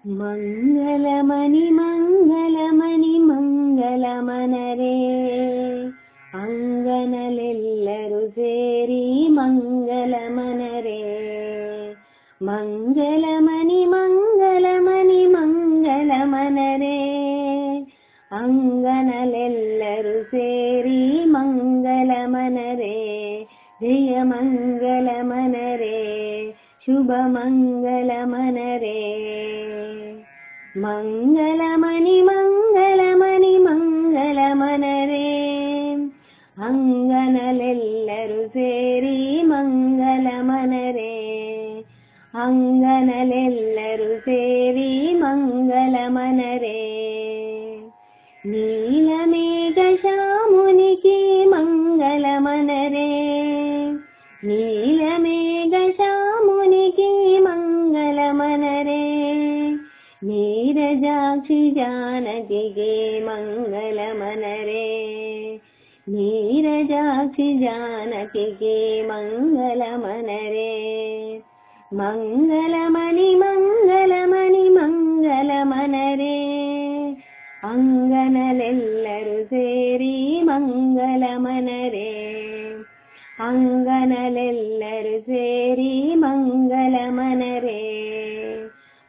ಮಂಗಲಮಣಿ ಮಂಗಲಮಣಿ ಮಂಗಲಮನರೇ ಅಂಗನಲೆಲ್ಲರೂ ಸೇರಿ ಮಂಗಲಮನರೇ ಮಂಗಲಮಣಿ ಮಂಗಲಮಣಿ ಮಂಗಲಮನರೇ ಅಂಗನಲೆಲ್ಲರೂ ಸೇರಿ ಮಂಗಲಮನರೇ ಜಯ ಮಂಗಲಮನರೇ ಶುಭ ಮಂಗಲಮನರೇ ಮಂಗಲಮಣಿ ಮಂಗಲಮಣಿ ಮಂಗಲಮನರೇ ಅಂಗನಲೆಲ್ಲರೂ ಸೇರಿ ಮಂಗಲಮನರೇ ಅಂಗನಲೆಲ್ಲರೂ ಸೇರಿ ಮಂಗಲಮನರೇ ನೀಲಮೇಘ ಶ್ಯಾಮುನಿಗೆ ಮಂಗಲಮನರೇ ನೀಲಮೇಘ ಶ್ಯಾಮುನಿಗೆ ಮಂಗಲಮನರೇ ನೀರಜಾಕ್ಷಿ ಜಾನಕಿಗೆ ಮಂಗಲಮನರೇ ನೀರಜಾಕ್ಷಿ ಜಾನಕಿಗೆ ಮಂಗಲಮನರೇ ಮಂಗಲಮಣಿ ಮಂಗಲಮಣಿ ಮಂಗಲಮನರೇ ಅಂಗನಲೆಲ್ಲರೂ ಸೇರಿ ಮಂಗಲಮನರೇ ಅಂಗನಲೆಲ್ಲರೂ ಸೇರಿ ಮಂಗಲಮನರೇ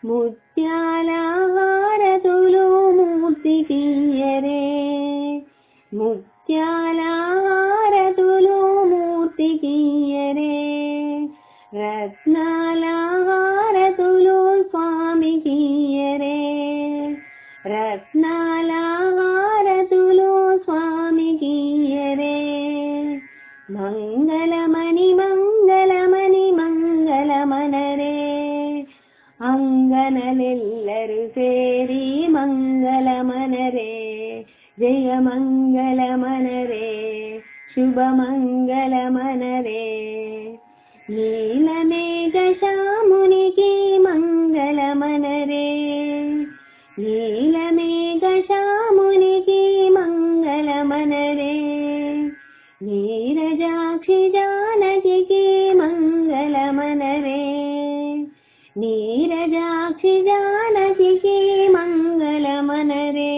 ಮುತ್ಯಾಲ ಹಾರತುಲು ಮೂರ್ತಿಗಿಯರೇ ಮುತ್ಯಾಲ ಹಾರತುಲು ಮೂರ್ತಿಗಿಯರೇ ರತ್ನಾಲ ಹಾರತುಲು ಸ್ವಾಮಿಗಿಯರೇ ರತ್ನಾಲ ಹಾರತುಲು ಸ್ವಾಮಿಗಿಯರೇ ಮಂಗಲಮಣಿ ಮಂಗಲಮಣಿ ಮಂಗಲಮನರೇ ಅಂಗನಲೆಲ್ಲರೂ ಸೇರಿ ಮಂಗಲಮನರೇ ಜಯ ಮಂಗಲಮನರೇ ಶುಭ ಮಂಗಲಮನರೇ ನೀಲಮೇಘ ಶ್ಯಾಮುನಿಗೆ ಮಂಗಲಮನರೇ ನೀಲಮೇಘ ಶ್ಯಾಮುನಿಗೆ ಮಂಗಲಮನರೇ ನೀರಜಾಕ್ಷಿ ಜಾನಕಿಗೆ ಮಂಗಲಮನರೇ ನೀರಜಾಕ್ಷಿ ಜಾನಕಿಗೆ ಮಂಗಲಮನರೇ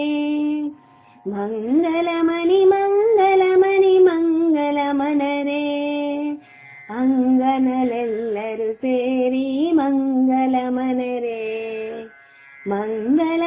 ಮಂಗಲಮಣಿ ಮಂಗಲಮಣಿ ಮಂಗಲಮನರೇ ಅಂಗನಲೆಲ್ಲರೂ ಸೇರಿ ಮಂಗಲಮನರೇ ಮಂಗಲ